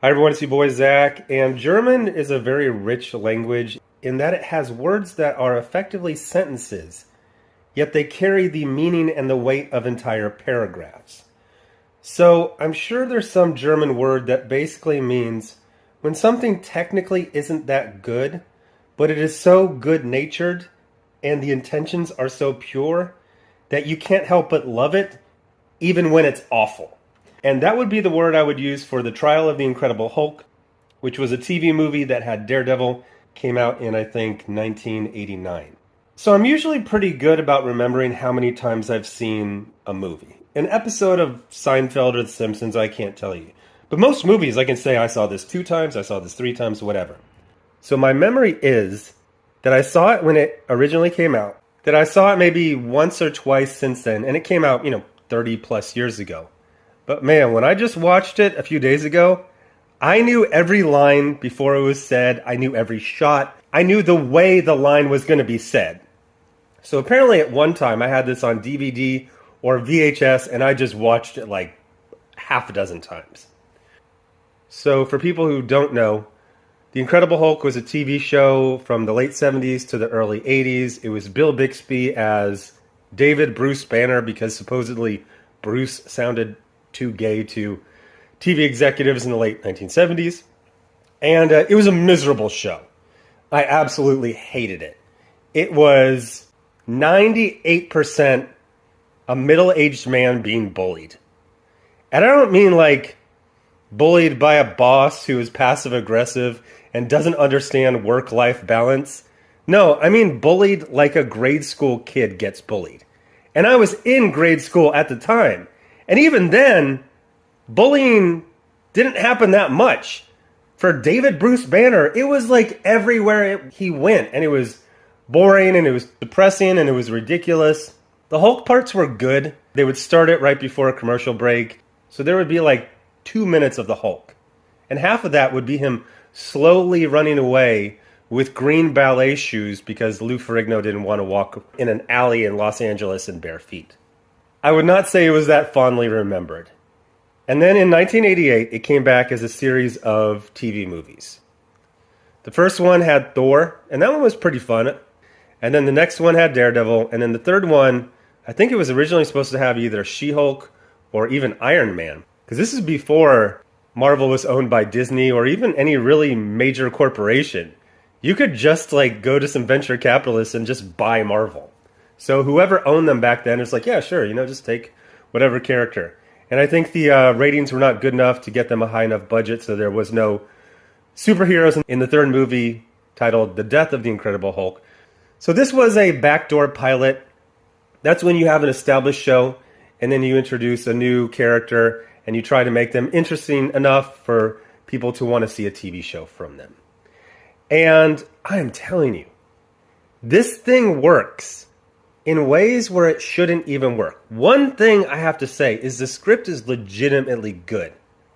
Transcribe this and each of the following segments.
Hi everyone, it's your boy Zach, and German is a very rich language in that it has words that are effectively sentences, yet they carry the meaning and the weight of entire paragraphs. So I'm sure there's some German word that basically means when something technically isn't that good, but it is so good-natured and the intentions are so pure that you can't help but love it even when it's awful. And that would be the word I would use for The Trial of the Incredible Hulk, which was a TV movie that had Daredevil, came out in, I think, 1989. So I'm usually pretty good about remembering how many times I've seen a movie. An episode of Seinfeld or The Simpsons, I can't tell you. But most movies, I can say I saw this 2 times, I saw this 3 times, whatever. So my memory is that I saw it when it originally came out, that I saw it maybe once or twice since then, and it came out, 30 plus years ago. But man, when I just watched it a few days ago, I knew every line before it was said. I knew every shot. I knew the way the line was going to be said. So apparently at one time I had this on DVD or VHS and I just watched it like half a dozen times. So for people who don't know, The Incredible Hulk was a TV show from the late 70s to the early 80s. It was Bill Bixby as David Bruce Banner because supposedly Bruce sounded too gay to TV executives in the late 1970s. And it was a miserable show. I absolutely hated it. It was 98% a middle-aged man being bullied. And I don't mean like bullied by a boss who is passive-aggressive and doesn't understand work-life balance. No, I mean bullied like a grade school kid gets bullied. And I was in grade school at the time. And even then, bullying didn't happen that much. For David Bruce Banner, it was like everywhere he went. And it was boring, and it was depressing, and it was ridiculous. The Hulk parts were good. They would start it right before a commercial break. So there would be like 2 minutes of the Hulk. And half of that would be him slowly running away with green ballet shoes because Lou Ferrigno didn't want to walk in an alley in Los Angeles in bare feet. I would not say it was that fondly remembered. And then in 1988, it came back as a series of TV movies. The first one had Thor, and that one was pretty fun. And then the next one had Daredevil, and then the third one, I think it was originally supposed to have either She-Hulk or even Iron Man. Because this is before Marvel was owned by Disney or even any really major corporation. You could just go to some venture capitalists and just buy Marvel. So whoever owned them back then was like, yeah, sure, just take whatever character. And I think the ratings were not good enough to get them a high enough budget, so there was no superheroes in the third movie titled The Death of the Incredible Hulk. So this was a backdoor pilot. That's when you have an established show, and then you introduce a new character, and you try to make them interesting enough for people to want to see a TV show from them. And I am telling you, this thing works in ways where it shouldn't even work. One thing I have to say is the script is legitimately good.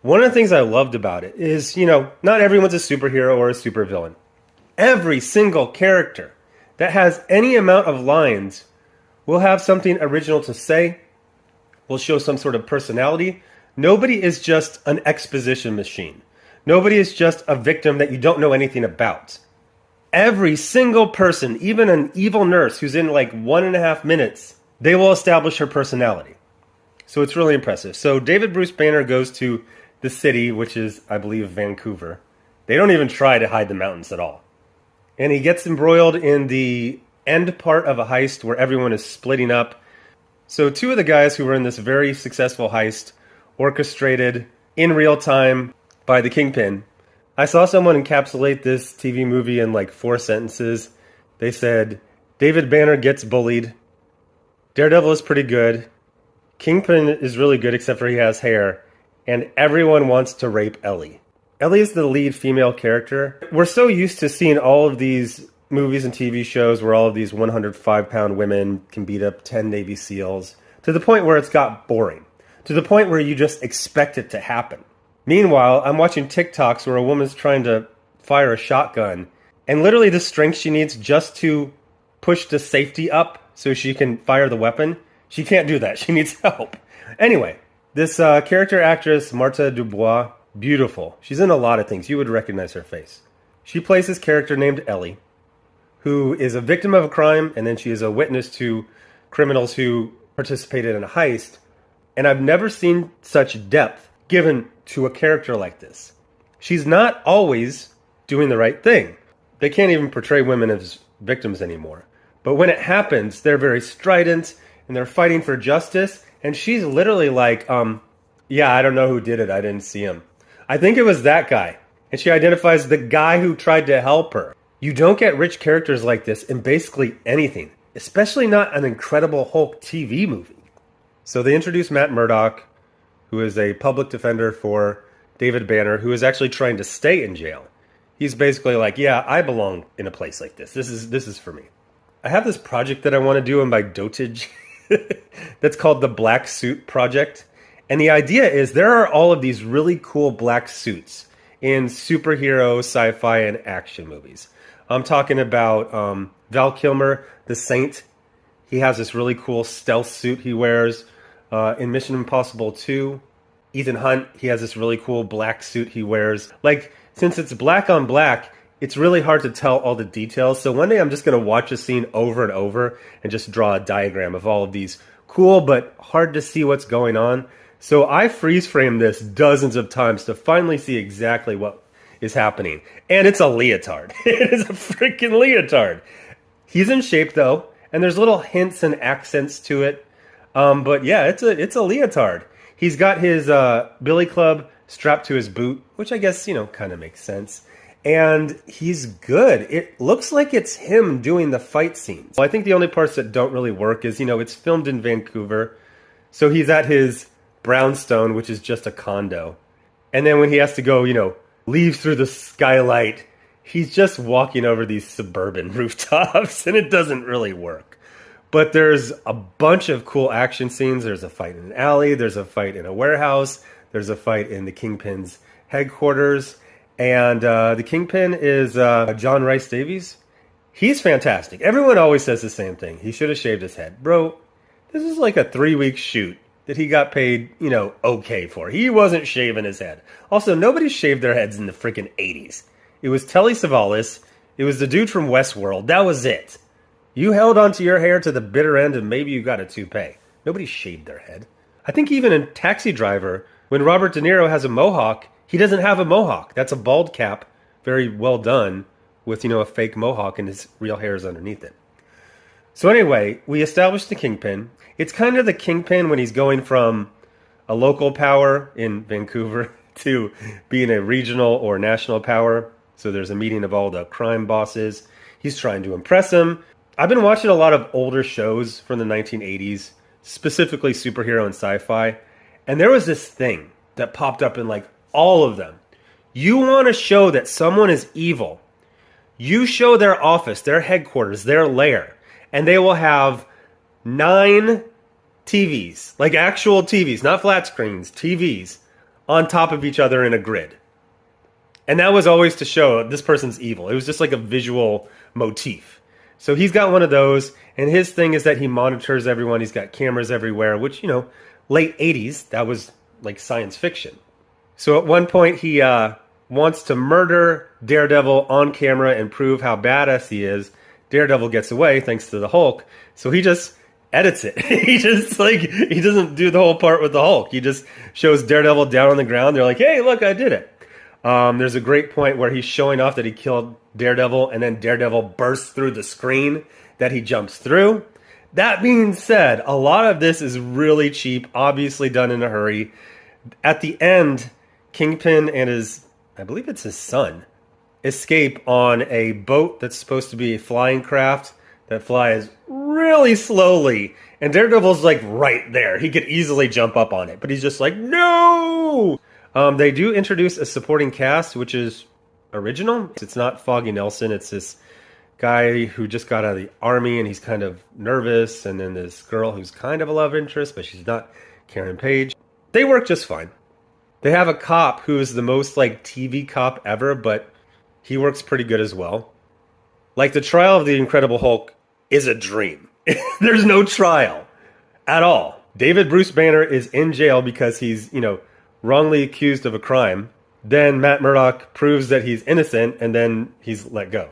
One of the things I loved about it is, not everyone's a superhero or a supervillain. Every single character that has any amount of lines will have something original to say, will show some sort of personality. Nobody is just an exposition machine. Nobody is just a victim that you don't know anything about. Every single person, even an evil nurse who's in 1.5 minutes, they will establish her personality. So it's really impressive. So David Bruce Banner goes to the city, which is, I believe, Vancouver. They don't even try to hide the mountains at all. And he gets embroiled in the end part of a heist where everyone is splitting up. So 2 of the guys who were in this very successful heist, orchestrated in real time by the Kingpin. I saw someone encapsulate this TV movie in 4 sentences. They said, David Banner gets bullied. Daredevil is pretty good. Kingpin is really good except for he has hair. And everyone wants to rape Ellie. Ellie is the lead female character. We're so used to seeing all of these movies and TV shows where all of these 105-pound women can beat up 10 Navy SEALs, to the point where it's got boring. To the point where you just expect it to happen. Meanwhile, I'm watching TikToks where a woman's trying to fire a shotgun, and literally the strength she needs just to push the safety up so she can fire the weapon, she can't do that. She needs help. Anyway, this character actress, Marta Dubois, Beautiful. She's in a lot of things. You would recognize her face. She plays this character named Ellie, who is a victim of a crime, and then she is a witness to criminals who participated in a heist. And I've never seen such depth given to a character like this. She's not always doing the right thing. They can't even portray women as victims anymore. But when it happens, they're very strident, and they're fighting for justice, and she's literally like, yeah, I don't know who did it. I didn't see him. I think it was that guy. And she identifies the guy who tried to help her. You don't get rich characters like this in basically anything, especially not an Incredible Hulk TV movie. So they introduce Matt Murdock, who is a public defender for David Banner, who is actually trying to stay in jail. He's basically like, yeah, I belong in a place like this. This is for me. I have this project that I want to do in my dotage that's called the Black Suit Project. And the idea is there are all of these really cool black suits in superhero, sci-fi, and action movies. I'm talking about Val Kilmer, the Saint. He has this really cool stealth suit he wears. In Mission Impossible 2, Ethan Hunt, he has this really cool black suit he wears. Like, since it's black on black, it's really hard to tell all the details. So one day I'm just going to watch a scene over and over and just draw a diagram of all of these cool but hard to see what's going on. So I freeze frame this dozens of times to finally see exactly what is happening. And it's a leotard. It is a freaking leotard. He's in shape though, and there's little hints and accents to it. But yeah, it's a leotard. He's got his billy club strapped to his boot, which I guess, kind of makes sense. And he's good. It looks like it's him doing the fight scenes. Well, I think the only parts that don't really work is, it's filmed in Vancouver. So he's at his brownstone, which is just a condo. And then when he has to go, leave through the skylight, he's just walking over these suburban rooftops, and it doesn't really work. But there's a bunch of cool action scenes. There's a fight in an alley. There's a fight in a warehouse. There's a fight in the Kingpin's headquarters. And the Kingpin is John Rhys Davies. He's fantastic. Everyone always says the same thing. He should have shaved his head. Bro, this is like a 3-week shoot that he got paid, okay for. He wasn't shaving his head. Also, nobody shaved their heads in the freaking 80s. It was Telly Savalas. It was the dude from Westworld. That was it. You held onto your hair to the bitter end and maybe you got a toupee. Nobody shaved their head. I think even in Taxi Driver, when Robert De Niro has a mohawk, he doesn't have a mohawk. That's a bald cap, very well done, with, a fake mohawk and his real hair is underneath it. So anyway, we established the Kingpin. It's kind of the Kingpin when he's going from a local power in Vancouver to being a regional or national power. So there's a meeting of all the crime bosses. He's trying to impress them. I've been watching a lot of older shows from the 1980s, specifically superhero and sci-fi. And there was this thing that popped up in like all of them. You want to show that someone is evil. You show their office, their headquarters, their lair, and they will have 9 TVs, like actual TVs, not flat screens, TVs, on top of each other in a grid. And that was always to show this person's evil. It was just like a visual motif. So he's got one of those, and his thing is that he monitors everyone. He's got cameras everywhere, which, late 80s, that was like science fiction. So at one point, he wants to murder Daredevil on camera and prove how badass he is. Daredevil gets away thanks to the Hulk, so he just edits it. He doesn't do the whole part with the Hulk. He just shows Daredevil down on the ground. They're like, hey, look, I did it. There's a great point where he's showing off that he killed Daredevil, and then Daredevil bursts through the screen that he jumps through. That being said, a lot of this is really cheap, obviously done in a hurry. At the end, Kingpin and I believe it's his son, escape on a boat that's supposed to be a flying craft that flies really slowly. And Daredevil's like right there. He could easily jump up on it, but he's just like, no! They do introduce a supporting cast, which is original. It's not Foggy Nelson. It's this guy who just got out of the army and he's kind of nervous. And then this girl who's kind of a love interest, but she's not Karen Page. They work just fine. They have a cop who is the most like TV cop ever, but he works pretty good as well. Like the trial of the Incredible Hulk is a dream. There's no trial at all. David Bruce Banner is in jail because he's, wrongly accused of a crime. Then Matt Murdock proves that he's innocent, and then he's let go.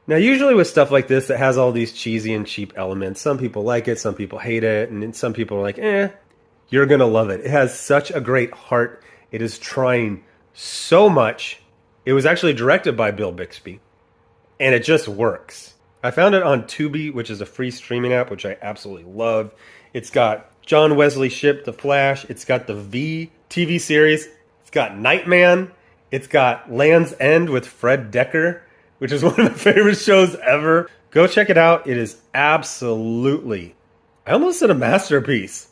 Now, usually with stuff like this that has all these cheesy and cheap elements, some people like it, some people hate it, and some people are like, you're going to love it. It has such a great heart. It is trying so much. It was actually directed by Bill Bixby, and it just works. I found it on Tubi, which is a free streaming app, which I absolutely love. It's got John Wesley Shipp, The Flash. It's got the V TV series. It's got Nightman. It's got Land's End with Fred Dekker, which is one of my favorite shows ever. Go check it out. It is absolutely, I almost said a masterpiece.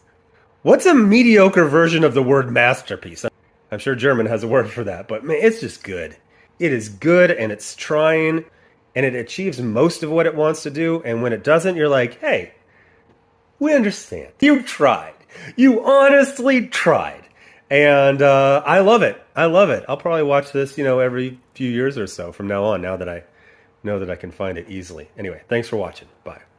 What's a mediocre version of the word masterpiece? I'm sure German has a word for that, but man, it's just good. It is good, and it's trying, and it achieves most of what it wants to do. And when it doesn't, you're like, hey, we understand. You tried. You honestly tried. And I love it. I love it. I'll probably watch this, every few years or so from now on, now that I know that I can find it easily. Anyway, thanks for watching. Bye.